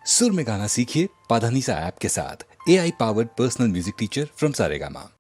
सुर में गाना सीखिए पाधानीसा ऐप के साथ। AI powered personal music teacher from Saregama.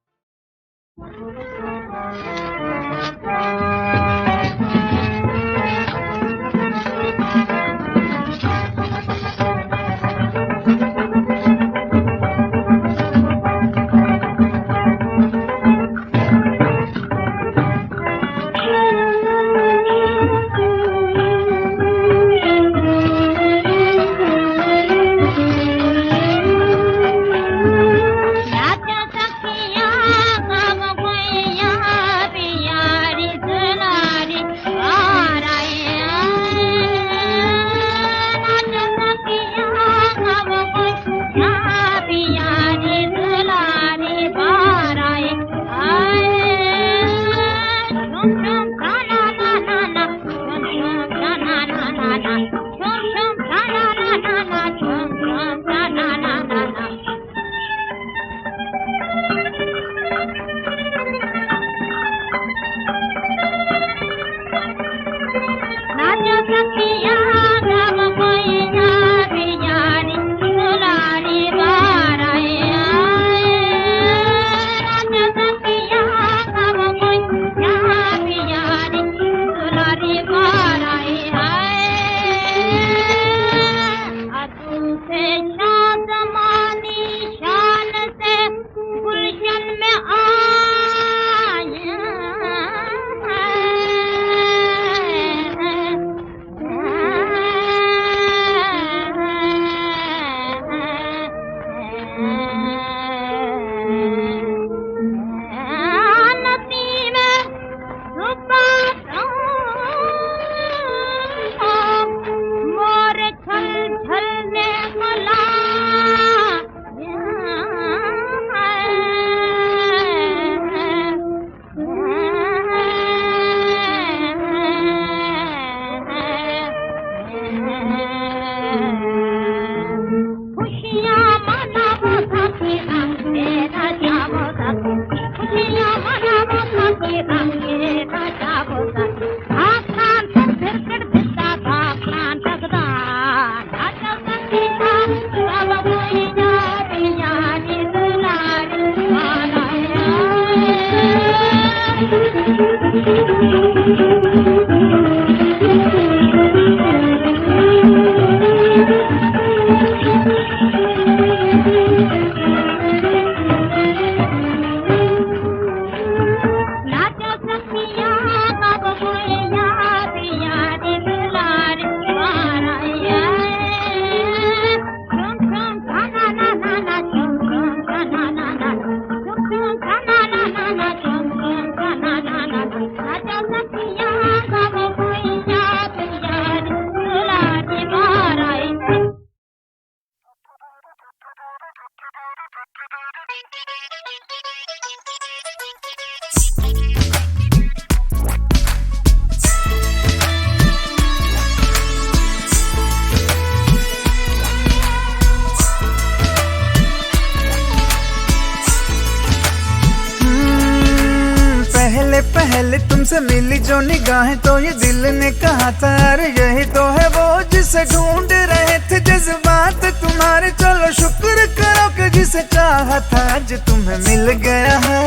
पहले तुमसे मिली जो निगाहें तो ये दिल ने कहा था अरे यही तो है वो जिसे ढूंढ रहे थे जज्बात तुम्हारे। चलो शुक्र करो कि जिसे चाहा था आज तुम्हें मिल गया है।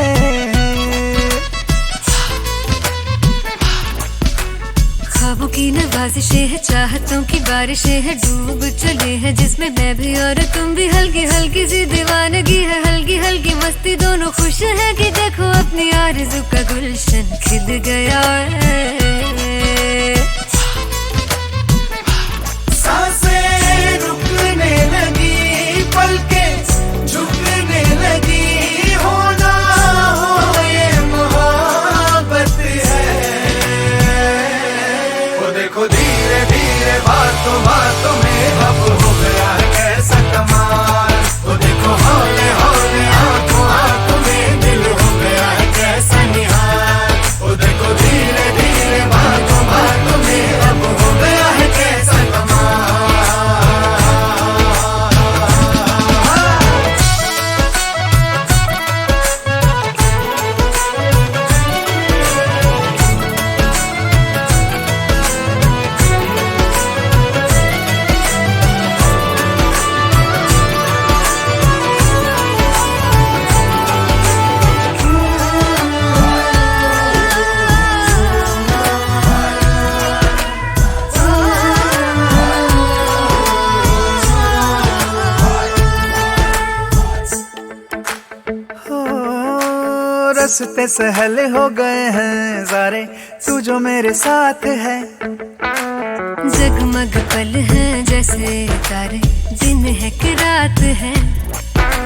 ख्वाबों की नवाजिशें है, चाहतों की बारिशें है, डूब चले हैं जिसमें मैं भी और तुम भी। हल्की हल्की सी दीवानगी है, हल्की हल्की मस्ती, दोनों खुश है कि देखो अपनी आरज़ू का गुलशन खिल गया है। सांसें रुकने लगी, पलकें झुकने लगी, होना हो ये मोहब्बत है। वो देखो धीरे धीरे बातों बातों में अब हो गया है कैसा कमाल। वो देखो हौले हौले आंखों आंखों में दिल हो गया है कैसा निहाल। वो देखो धीरे धीरे बातों बातों में अब हो गया है कैसा कमाल। रास्ते सहल हो गए हैं सारे, तू जो मेरे साथ है। जगमग पल है जैसे तारे, दिन है कि रात है।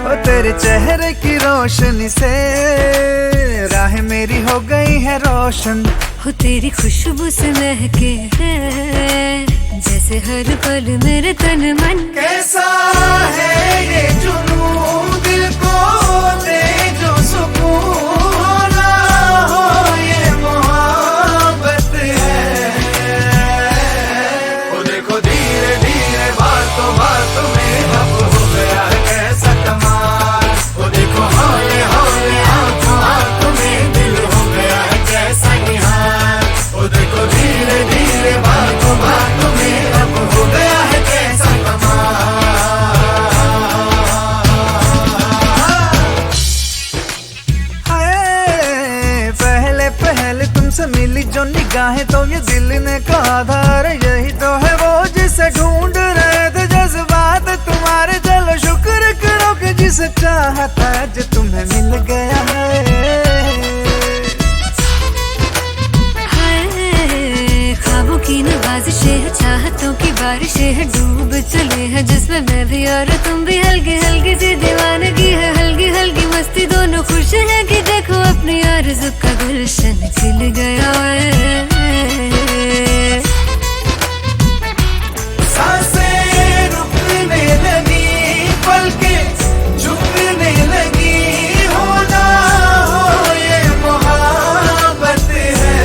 ओ तेरे चेहरे की रोशनी से राह मेरी हो गई है रोशन। हो तेरी खुशबू से महके है जैसे हर पल मेरे तन मन। कैसा है ये जुनून, दिल को दे जो सुकून, ना हो ये मोहब्बत है। ओ देखो धीरे धीरे बातों बातों में अब हो गया है कैसा कमाल। ओ देखो हौले हौले आंखों आंखों में दिल हो गया है कैसा निहाल। ओ देखो धीरे धीरे बातों बातों में अब हो गया है कैसा कमाल। हाय, पहले पहले तुमसे मिली जो निगाहें तो ये दिल ने कहा था अरे यही तो है वो जिसे ढूंढ रहे थे जज्बात तुम्हारे। चलो शुक्र करो कि जिसे चाहा था आज तुम्हें मिल गया है। हाय, ख्वाबों की नवाजिशें है, चाहतों की बारिशें है, डूब चले हैं जिसमें मैं भी और तुम भी। हल्की हल्की सी दीवानगी है, हल्की हल्की मस्ती, दोनों खुश हैं कि देखो अपनी आरज़ू का गुलशन खिल गया है। सांसें रुकने लगी, पलकें झुकने लगी, होना हो ये मोहब्बत है।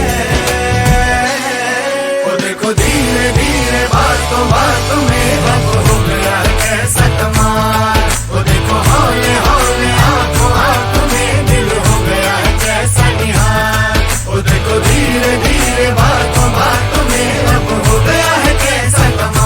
ओ देखो धीरे धीरे बातों बातों में अब हो गया है कैसा कमाल। ओ देखो हौले हौले आंखों आंखों में दिल हो गया है कैसा निहाल। ओ देखो धीरे धीरे बातों बातों में अब हो गया है कैसा कमाल।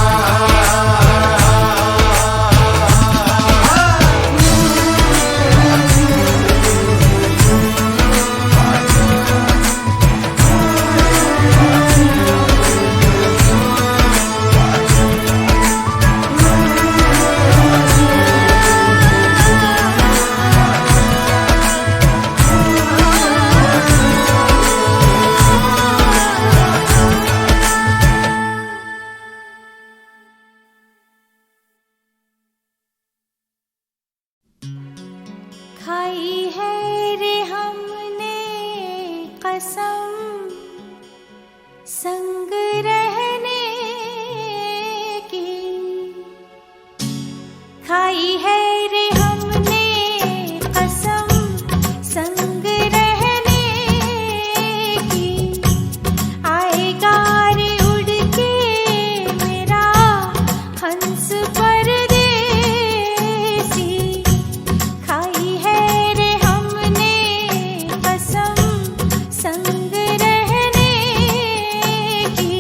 खाई है रे हमने कसम संग रहने की, खाई है रे हमने कसम संग रहने की। आएगा रे उड़ के मेरा हंस परदेसी, खाई है रे हमने कसम संग रहने की।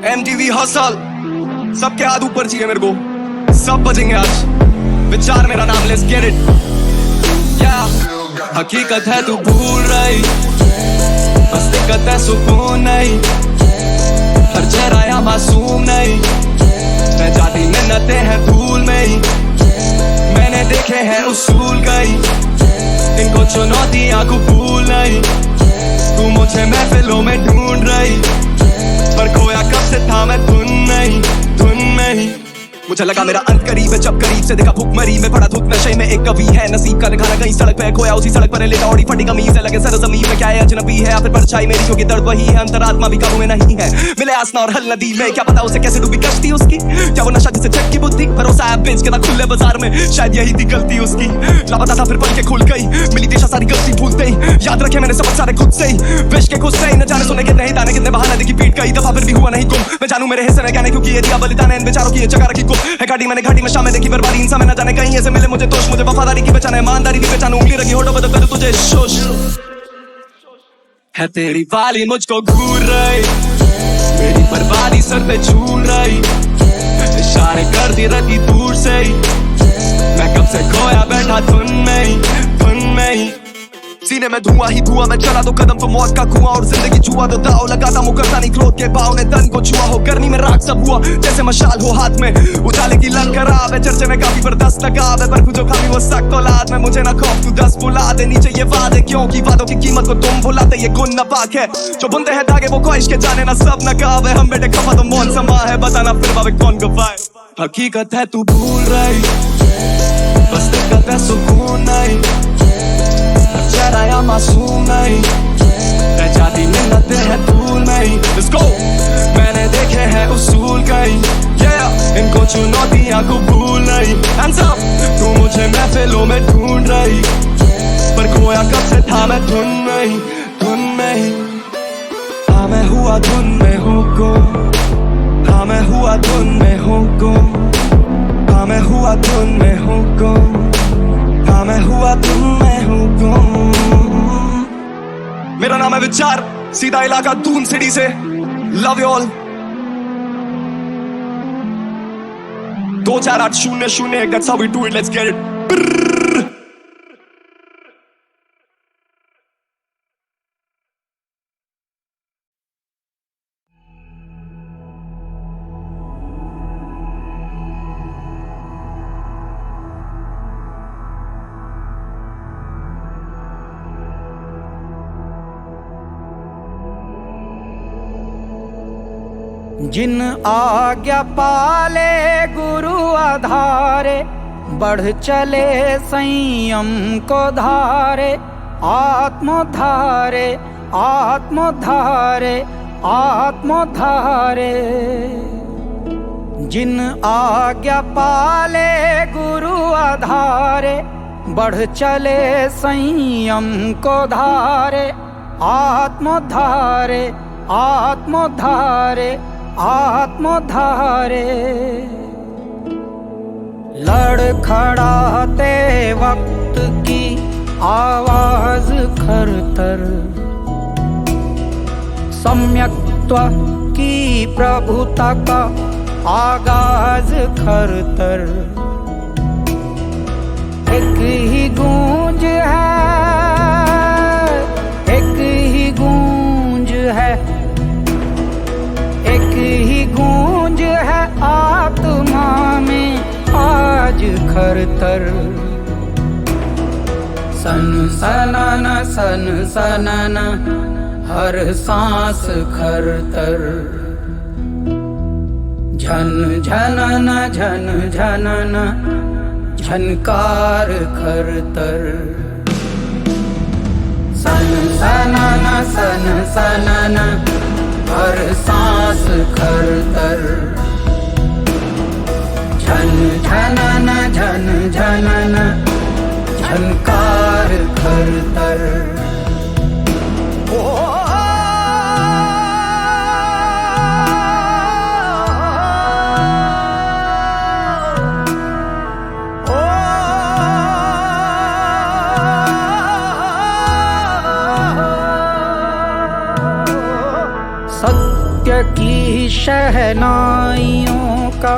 MTV हसल सबके हाथ ऊपर चाहिए मेरे को, सब बजेंगे आज। विचार मेरा नाम, लेट्स गेट इट। या हकीकत है तू भूल रही, बस दिक्कत है सुकून नहीं। हर चेहरा या मासूम नहीं, मैं जाती मिन्नतें हैं धूल में ही। मैंने देखे हैं उसूल कई, इनको चुनौतियां कबूल नहीं। तू मुझे महफिलों में ढूंढ रही, पर खोया कब से था मैं धुन में ही। मुझे लगा मेरा अंत करीब है, जब करीब से देखा भूखमरी में पड़ा धुत नशे में एक कवि है। नसीब का निखाना कहीं सड़क पे खोया, उसी सड़क पर लेटा ओढ़ी फटी कमीज से लगे सर जमीन में। क्या है अजनबी है या फिर परछाई मेरी, क्योंकि दर्द वही है, अंतरात्मा भी काबू में नहीं है। मिले आसना और हल नदी में, क्या पता उसे कैसे डूबी कश्ती उसकी। क्या वो नशा जिसे चट की बुद्धि, भरोसा ऐप बेच के था खुले बाजार में, शायद यही थी गलती उसकी। लापता था फिर पल के खुल गई, मिली दिशा सारी गलती भूलते ही। याद रखे मैंने सबक सारे खुद से ही, विश के खुद से ही। न जाने सुने कितने ही ताने, कितने बहाने देखी पीट कई दफा, फिर भी हुआ नहीं गुम। मैं जानू मेरे हिस्से में क्या नहीं, क्योंकि ये दिया बलिदान है इन बेचारों की, ये जगह रखी गुम है। गाड़ी मैंने घाटी में शामें देखी बर्बादी, इंसान में न जाने कहीं ऐसे मिले मुझे दोष। मुझे वफादारी की पहचान है, ईमानदारी की पहचान, उंगली रखी होठों पर तो तुझे शोष है। तेरी वाली मुझको घूर रही, मेरी बर्बादी सर पे झूल रही। इशारे करती रहती दूर से ही, मैं कब से खोया बैठा धुन में ही। सीने में धुआं ही धुआं, मैं चला दो कदम तो मौत का कुआं, और जिंदगी जुआ दो दाव लगाता मुकरता नहीं। क्रोध के भाव ने तन को छुआ हो, गर्मी में राख सब हुआ जैसे मशाल हो हाथ में। उजाले की लंग खराब है, चर्चे में काफी बर्दाश्त लगाव है, पर जो खाली वो सख्त औलाद में। मुझे ना खौफ तू 10 बुला दे, नीचे ये वादे क्योंकि वादों की कीमत को तुम भुलाते। ये गुण नापाक है जो बुनते हैं धागे, वो ख्वाहिश के जाने ना सब नकाब है। हम बेटे खफा तो मौन समा है, बताना फिर बाबे कौन गवाए। हकीकत है तू भूल रही, बस दिक्कत है सुकून नहीं। चेहरा या मासूम नहीं, मैं जाती मिन्नतें हैं धूल में ही। Let's go! मैंने देखे हैं उसूल कई, yeah! इनको चुनौतियां कबूल नहीं। Hands up! तू मुझे महफिलों में ढूंढ रही, पर खोया कब से था मैं धुन में ही। हाँ मैं हुआ धुन में हूँ गुम, हाँ मैं हुआ धुन में हूँ गुम, हाँ मैं हुआ धुन में हूँ गुम, हाँ मैं हुआ धुन में हूँ गुम। मेरा नाम है विचार, सीधा इलाका दून सिटी से। Love you all. 24800, that's how we do it, let's get it. जिन आज्ञा पाले गुरु आधारे, बढ़ चले संयम को धारे। आत्मोद्धारे आत्मोद्धारे आत्मोद्धारे। जिन आज्ञा पाले गुरु आधारे, बढ़ चले संयम को धारे। आत्मोद्धारे आत्मोद्धारे आत्मोद्धारे। लड़खड़ाते वक्त की आवाज खरतर, सम्यक्त्व की प्रभुता का आगाज खरतर। एक ही गूंज है, एक ही गूंज है, एक ही गूंज है आत्मा में आज खरतर। सन सनाना सन सनाना, हर सांस खरतर। झन झनना झन झनना, झनकार खरतर। सन सनाना सन सनाना, हर सांस खरतर। झन झनना झन झनना, झनकार खरतर। सत्य की शहनाइयों का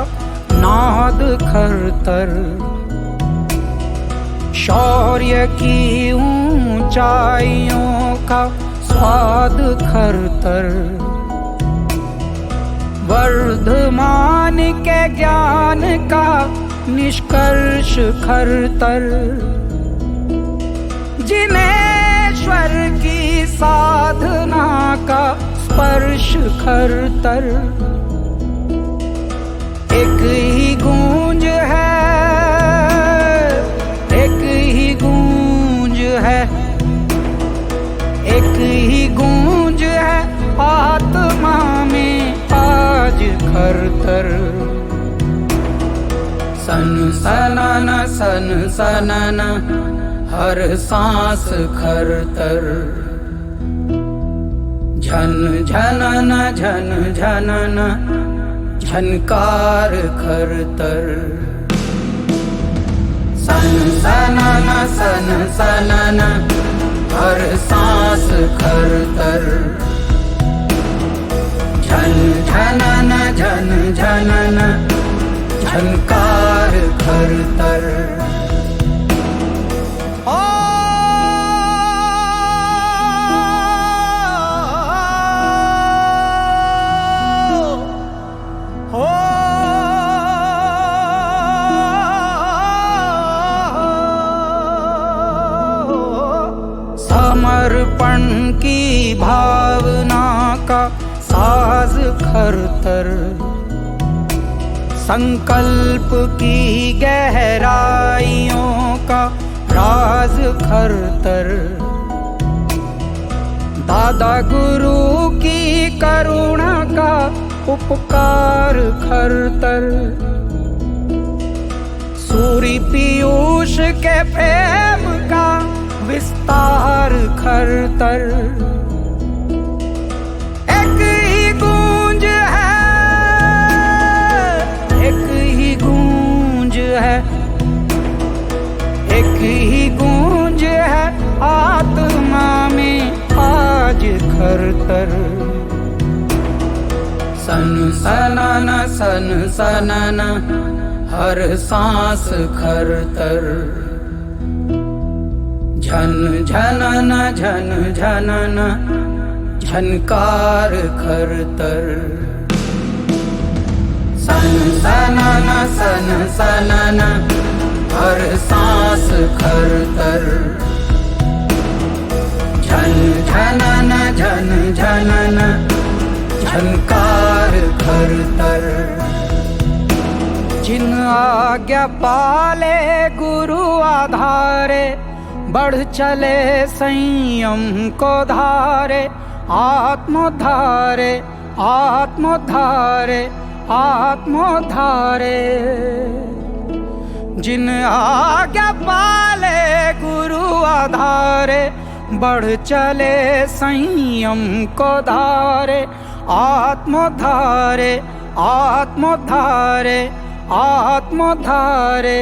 नाद खरतर, शौर्य की ऊंचाइयों का स्वाद खरतर, वर्धमान के ज्ञान का निष्कर्ष खरतर, जिनेश्वर की साधना का स्पर्श खरतर। एक ही गूंज है, एक ही गूंज है, एक ही गूंज है आत्मा में आज खरतर। सन सनाना सन सनाना हर सांस खरतर, झन झनना झन झनना झनकार खरतर। सन सनाना हर सांस खरतर, झन झनना झन झनना झनकार खरतर। समर्पण की भावना का साज खरतर, संकल्प की गहराइयों का राज खरतर, दादा गुरु की करुणा का उपकार खरतर, सूर्य पीयूष के प्रेम का विस्तार खरतर। एक ही गूंज है, एक ही गूंज है, एक ही गूंज है आत्मा में आज खरतर। सन सनाना हर सांस खरतर, झन झनना झन झनना झनकार खरतर। सन सनाना हर सांस खरतर, झन झनना झन झनना झनकार खरतर। जिन आज्ञा पाले गुरु आधारे, बढ़ चले संयम को धारे, आत्मोद्धारे आत्मोद्धारे आत्मोद्धारे। जिन आज्ञा पाले गुरु आधारे, बढ़ चले संयम को धारे, आत्मोद्धारे आत्मोद्धारे आत्मोद्धारे।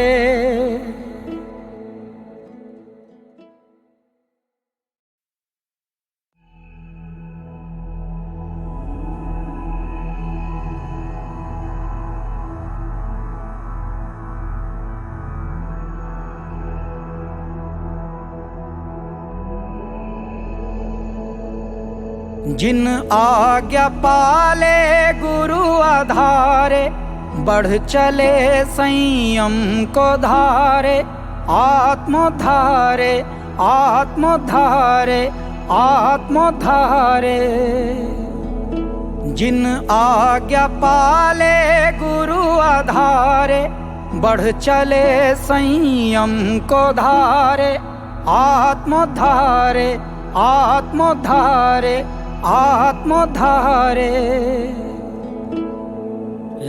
जिन आज्ञा पाले गुरु आधारे, बढ़ चले संयम को धारे, आत्मोद्धारे आत्मोद्धारे आत्मोद्धारे। जिन आज्ञा पाले गुरु आधारे, बढ़ चले संयम को धारे, आत्मोद्धारे आत्मोद्धारे आत्मोद्धारे।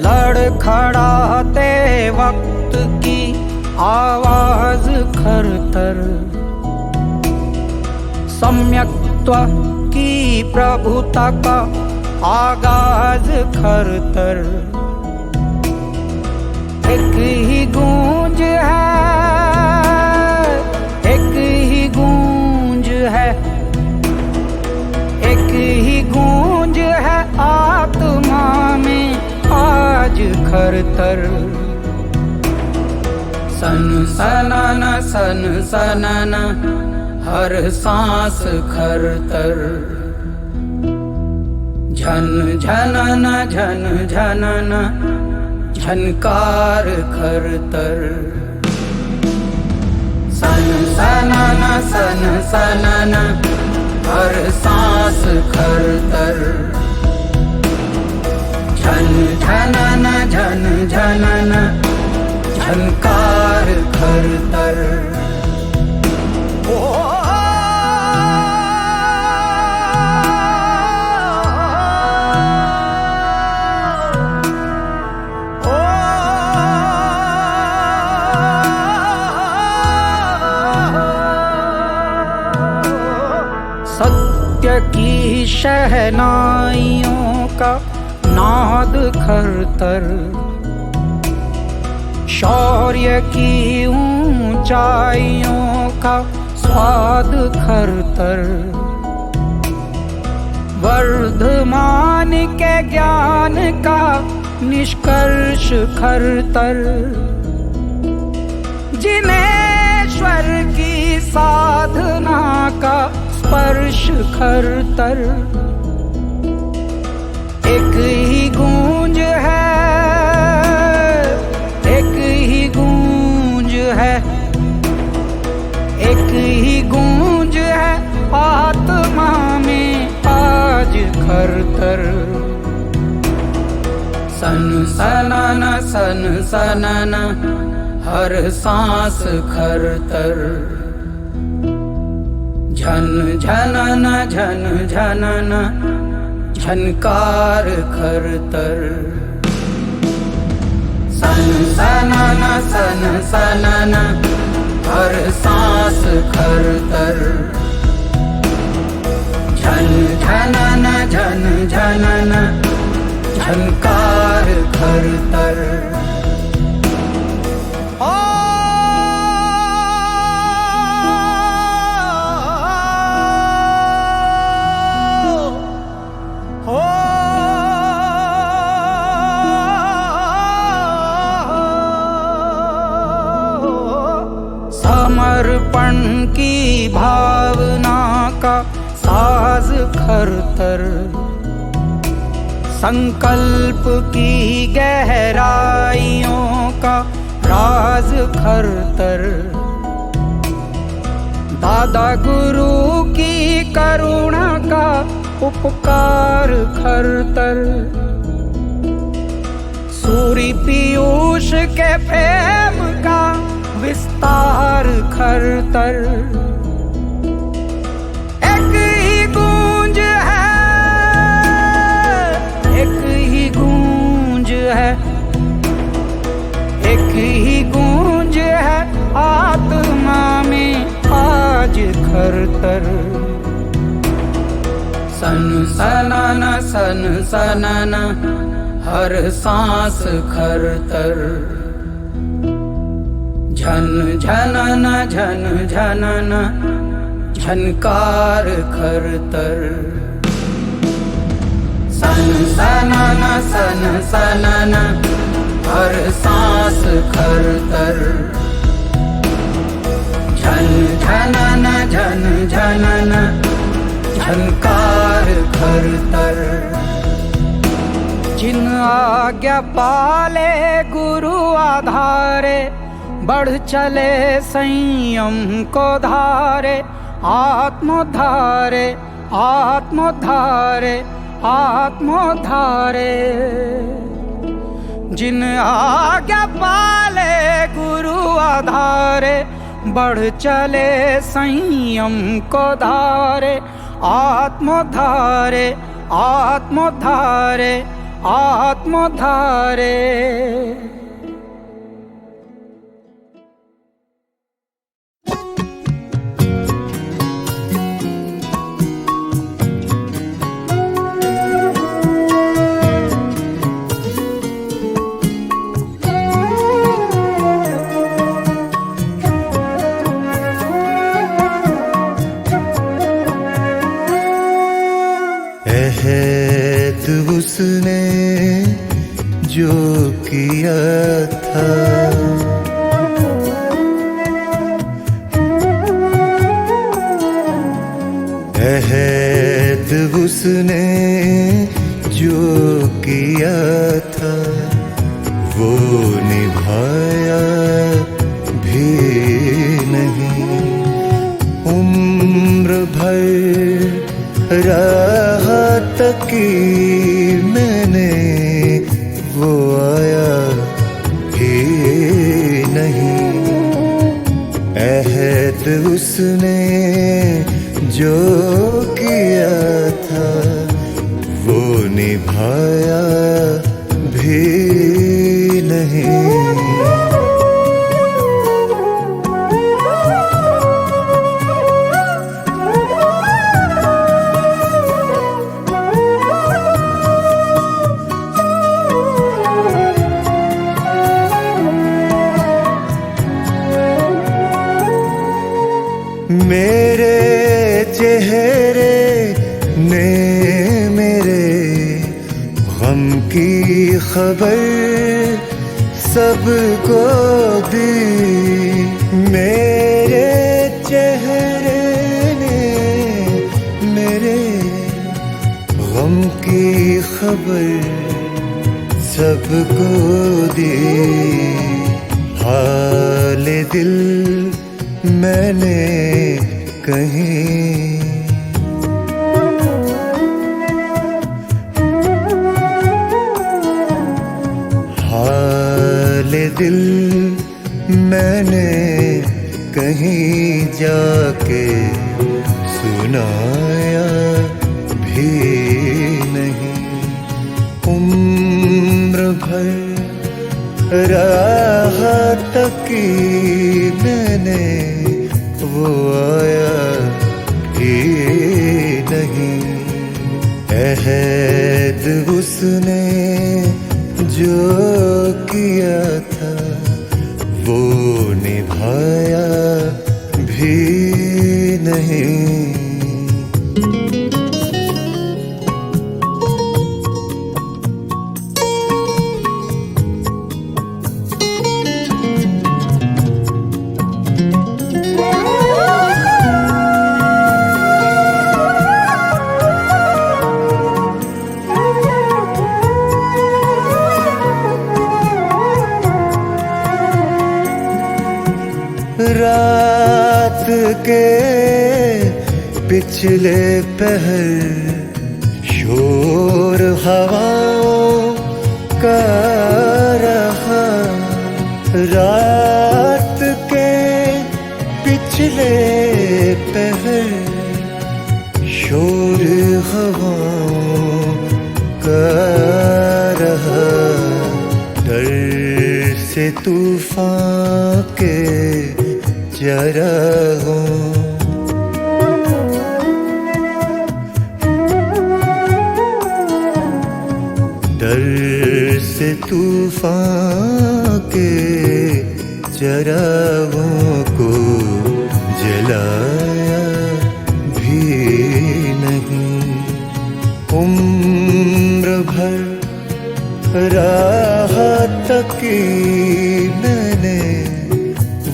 लड़खड़ाते वक्त की आवाज खरतर, सम्यक्त्व की प्रभुता का आगाज खरतर। एक ही गूंज है, एक ही गूंज है, एक ही गूंज है आत्मा खरतर। सन सनाना सन सनाना हर सांस खरतर। झन झनना झन झनना झनकार खरतर। सन सनाना हर सांस खरतर। झन झनना झन झनना झनकार खरतर। सत्य की शहनाइयों का नाद खरतर। शौर्य की ऊंचाइयों का स्वाद खरतर। वर्धमान के ज्ञान का निष्कर्ष खरतर। जिनेश्वर की साधना का स्पर्श खरतर। एक ही गूंज है, एक ही गूंज है, एक ही गूंज है आत्मा में आज खरतर। सन सनाना हर सांस खरतर। झन झनना झन झनना झनकार खरतर। सन सनाना हर सांस खरतर। झन झनना झन झनना झनकार खरतर। समर्पण की भावना का साज खरतर। संकल्प की गहराइयों का राज खरतर। दादा गुरु की करुणा का उपकार खरतर। सूर्य पीयूष के प्रेम का विस्तार खरतर। एक ही गूंज है, एक ही गूंज है, एक ही गूंज है आत्मा में आज खरतर। सन सनाना हर सांस खरतर। झन झनना झन झनना झनकार खरतर। सन सनाना हर सांस खरतर। झन झनना झन झनना झनकार खरतर। जिन आज्ञा पाले गुरु आधारे बढ़ चले संयम को धारे। आत्मोद्धारे आत्मोद्धारे आत्मोद्धारे। जिन आज्ञा पाले गुरु आधारे बढ़ चले संयम को धारे। आत्मोद्धारे आत्मोद्धारे आत्मोद्धारे। अहद उसने जो किया था। अहद उसने जो किया था वो निभाया भी नहीं। उम्र भर राह तकी मैंने, वो आया भी नहीं। अहद उसने जो किया था वो निभाया भी नहीं। मेरे चेहरे ने मेरे गम की खबर सबको दी। मेरे चेहरे ने मेरे गम की खबर सबको दी। हाल दिल मैंने कहीं हाल दिल मैंने कहीं जाके सुनाया भी नहीं। उम्र भर राह तकी मैंने, वो आया ही नहीं। अहद उसने जो किया था वो निभाया भी नहीं। रात के पिछले पहर शोर हवाओं का रहा। रात के पिछले पहर शोर हवाओं का रहा। डर से तूफान के जरा हूँ, डर से तूफान के चरागों को जलाया भी नहीं। उम्र भर राह तकी मैंने,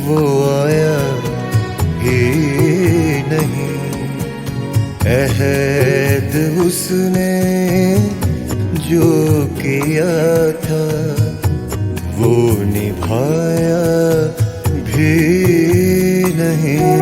वो आया ही नहीं। अहद उसने जो किया था वो निभाया भी नहीं।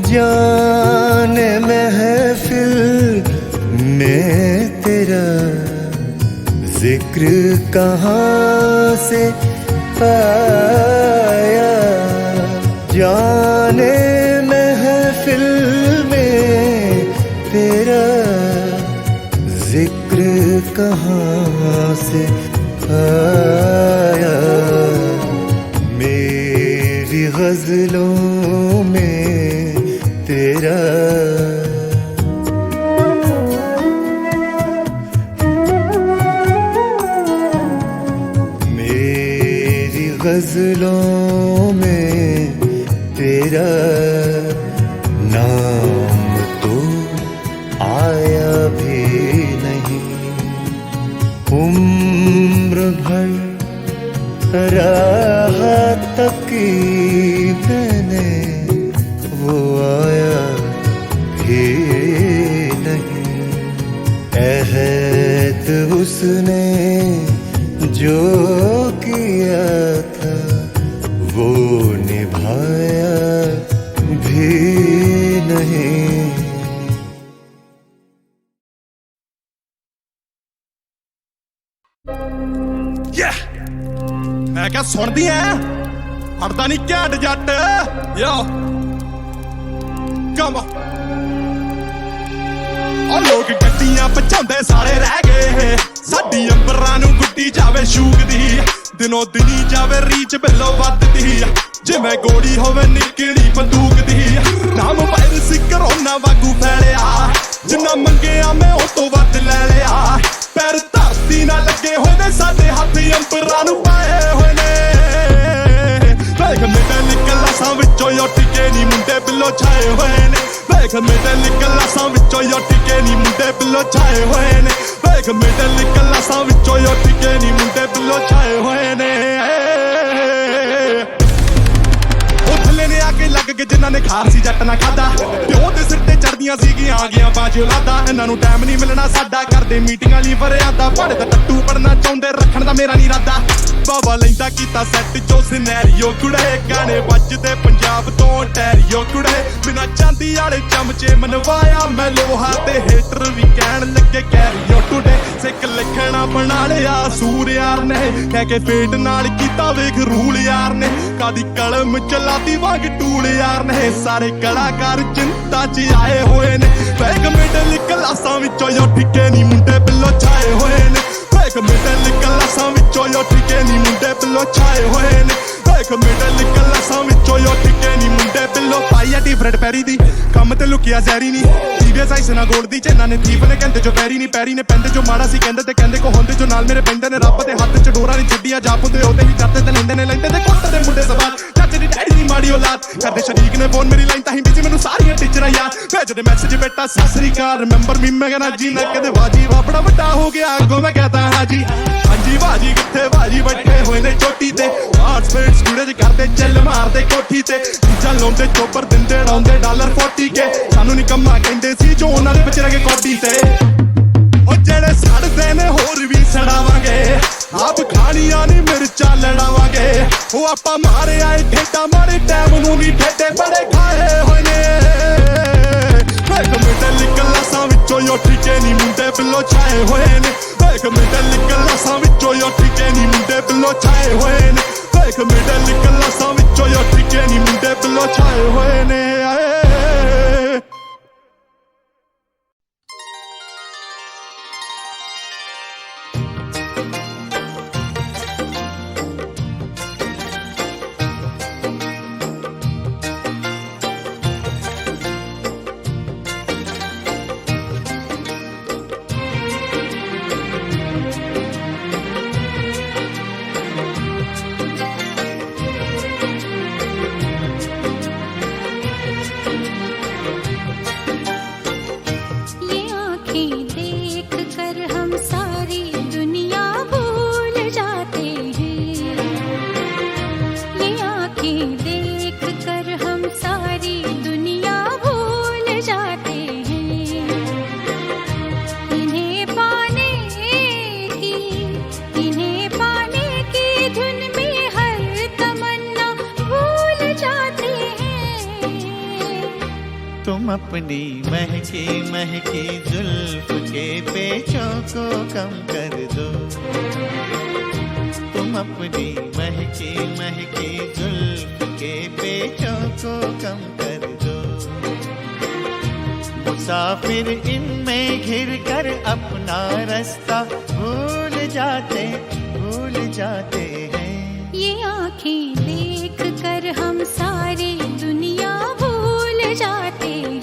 जाने महफिल में तेरा जिक्र कहाँ से आया। जाने महफिल में तेरा जिक्र कहाँ से आया। मेरी गजलों में तेरा दिलों में तेरा नाम तो आया भी नहीं। उम्र भर राह तकी मैंने, वो आया भी नहीं। अहद उसने जो किया था वो निभाया भी नहीं। मैं क्या सुनदी है हड़दा नहीं घैंट जट यो कम और लोग गड्डियां पछांदे सारे रह गए। साडी अंबरां नूं गुड्डी जावे शूकदी, दिनों दिनी जावे रीच बिलो वधदी। जिवें गोली होवे निकली बंदूक दी, नाम वायरस करोना वागू फैलिया। जिन्ना मंगिया मैं ओ तो वध ले लिया। पैर धरती ना लगे होए ने साडे हत्थ अंबरां नूं पाए होए ने। वेख मेरे निकलासां विचों उठ के नी मुंडे बिलो छाए होए ने। वेख मेरे निकलासां विचों उठ के नी मुंडे बिलो छाए होए ने। वेख मेरे निकलासां विचों उठ के नी मुंडे बिलो छाए होए ने। ने आके लग के जिन्हां ने खार सी जट ना खादा, प्यो दे सिर ते चढ़दियां सीगियां आ गया बाज औलादा। इन्हां नूं टाइम नहीं मिलना साडा, करदे मीटिंगां ली वरियां दा। पढ़े दा टट्टू पढ़ना चाहुंदे, रखण दा मेरा नहीं इरादा। बाबा लैंदा कीता सैट जो सिनैरियो कुड़े, गाने बजदे पंजाब तो टैरियो कुड़े। बिना चांदी आले चमचे मनवाया मैं लोहा, ते हेटर भी कहण लगे कैरियो टुडे। सिक लिखना बना लिया सूर यार ने, कह के फेट नाल कीता वेख रूल यार ने। कादी कलम चलाती वांग टूल यार ने, सारे कलाकार चिंता च आए होए ने। बैग मिडल क्लासां विचों उठ के नी मुंडे बिलो छाए होए ने। बैग मिडल क्लासां विचों उठ के नी मुंडे बिलो छाए होए ने। बैग मिडल क्लासां विचों उठ के नी मुंडे बिलो पाई डिफरेंट पैरी दी, कम ते लुकिया जैरी नी। सीरियस आइस ना गोड़ दी चेना ने, थीप ने कहंदे जो पैरी नी। पैरी ने पैंदे जो माड़ा सी कहंदे, ते कहंदे को होंदे जो नाल मेरे पैंदे ने। रब दे हत्थ च डोरा नी छड्डियां, जाप ते ओदे ही करदे ते लैंदे ने। लैंदे ते कुੱਟ दे मुंडे सवार, चाचे दी डैडी दी माड़ी औलाद। करदे शरीक ने फोन मेरी लाइन ताहीं बिजी, मैनू सारियां टीचरां याद। भेजदे मैसेज बेटा सत श्री अकाल, रिमेंबर मी मैं कहना जी। ना कदे वाजी वा बड़ा वड्डा हो गया अगों मैं कहता हां जी। हांजी वाजी कित्थे वाजी बैठे होए ने चोटी ते। आर्ट्स स्पीड स्टूडियो च करदे चिल मारदे कोठी ते। चीजां लाउंदे चोपर दिंदे डाउंदे $40 के। सानू निकम्मा कहंदे सी जो उन्हां दे विच रह के कोठी ते। ओ जेड़े सड़दे ने होर भी सड़ावांगे, आप खानियां नी मिर्चां लड़ावांगे। ओ आपां मारे आए ठेडा, मारे टाइम नूं वी ठेडे बड़े खाए होए ने। वेख मिडल क्लासां विचों उठ के नी मुंडे बिलो छाए होए ने। वेख मिडल क्लासां विचों उठ के नी मुंडे बिलो छाए होए ने। वेख मिडल क्लासां विचों उठ के नी मुंडे बिलो छाए होए ने। तुम अपनी महकी महकी जुल्फ के पेचों को कम कर दो। तुम अपनी महकी महकी जुल्फ के पेचों को कम कर दो। मुसाफिर इनमें घिर कर अपना रास्ता भूल जाते हैं। ये आँखें देख कर हम सारी दुनिया भूल जाते हैं।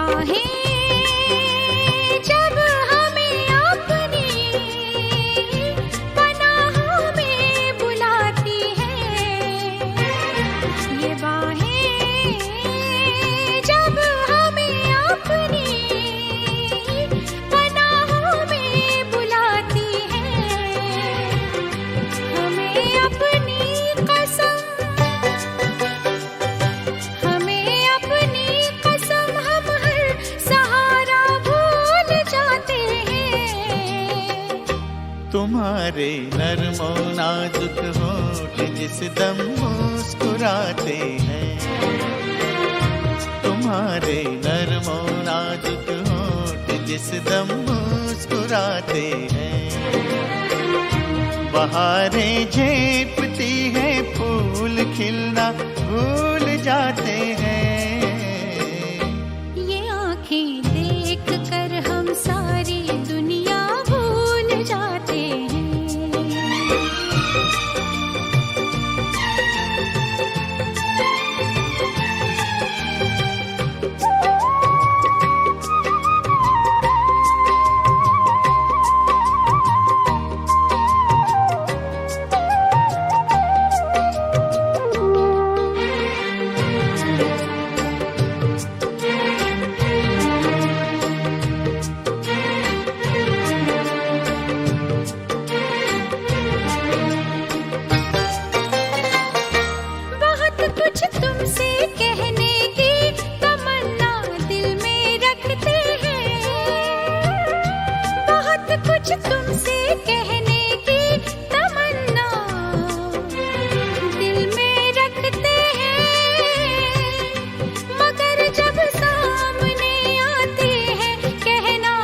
बाहें जब हमें अपनी पनाहों में बुलाती हैं, ये बाहें जब हमें अपनी पनाहों में बुलाती हैं, हमें अपनी कसम हम हर सहारा भूल जाते हैं। तुम्हारे नरमो नाजुक होठ जिस दम मुस्कुराते हैं, तुम्हारे नरमो नाजुक होठ जिस दम मुस्कुराते हैं, बहारें झेपती हैं फूल खिलना भूल जाते हैं। ये आँखें देख कर हम सारी दुनिया भूल जाते हैं। बहुत कुछ तुमसे कहने की तमन्ना दिल में रखते हैं, बहुत कुछ तुमसे कहने की तमन्ना दिल में रखते हैं, मगर जब सामने आते हैं कहना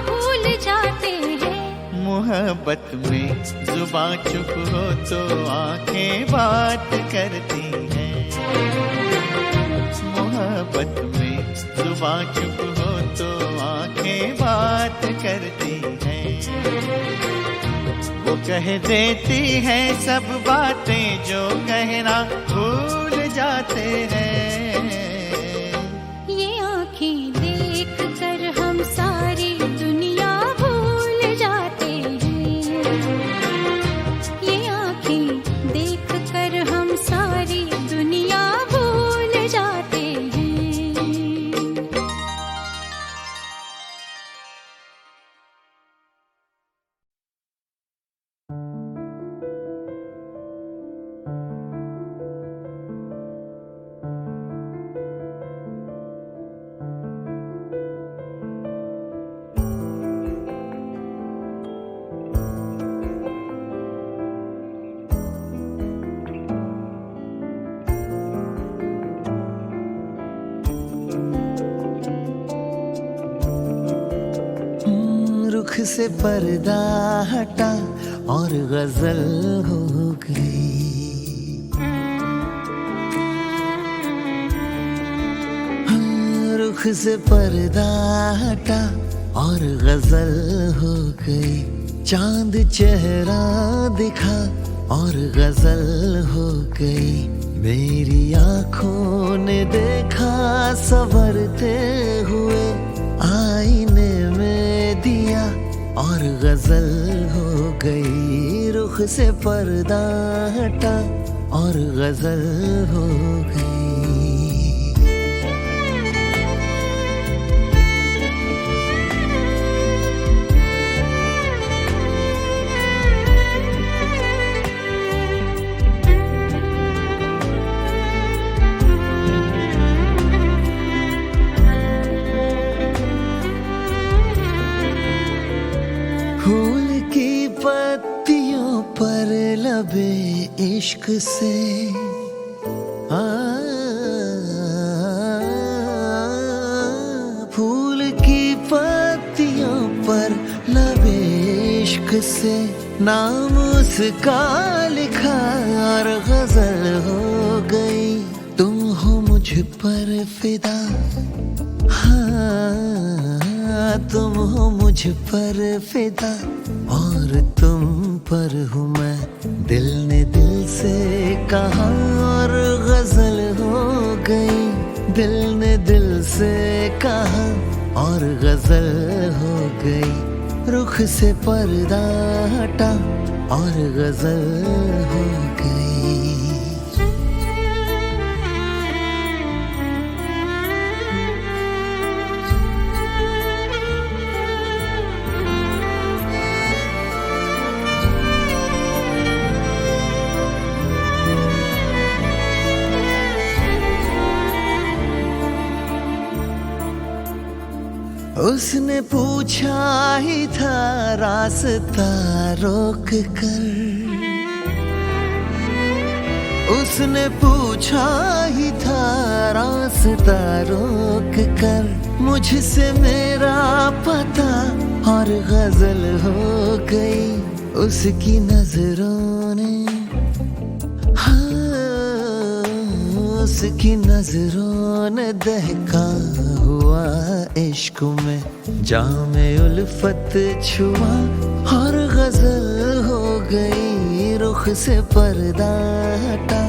भूल जाते हैं। मोहब्बत में जुबां चुप हो तो आंखें बात करती हैं, मोहब्बत में जुबां चुप हो तो आंखें बात करती हैं, वो कह देती हैं सब बातें जो कहना भूल जाते हैं। ये आँखें देख कर हम सारी दुनिया भूल जाते हैं, ये आँखें देख कर हम सारी दुनिया भूल जाते हैं। रुख से पर्दा हटा और गजल हो गई, रुख से पर्दा हटा और गजल हो गई, चांद चेहरा दिखा और गजल हो गई, मेरी आंखों ने देखा संवरते हुए, आईने में दिया और गजल हो गई, रुख से पर्दा हटा और गजल हो गई। फूल की पत्तियों पर लबे इश्क से फूल की पत्तियों पर लबे इश्क से नाम उसका लिखा और गजल हो गई, तुम हो मुझ पर फिदा, हाँ तुम हो मुझ पर फिदा और तुम पर हूँ मैं, दिल ने दिल से कहा और गजल हो गई, दिल ने दिल से कहा और गजल हो गई, रुख से पर्दा हटा और गजल हो गई। उसने पूछा ही था रास्ता रोक कर, उसने पूछा ही था रास्ता रोक कर, मुझसे मेरा पता और गजल हो गई। उसकी नजरों ने, उसकी नजरों ने दहका हुआ इश्क में जामे उल्फत छुआ और गजल हो गई। रुख से पर्दा हटा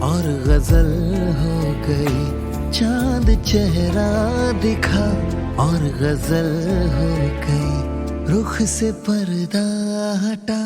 और गजल हो गई। चांद चेहरा दिखा और गजल हो गई। रुख से पर्दा हटा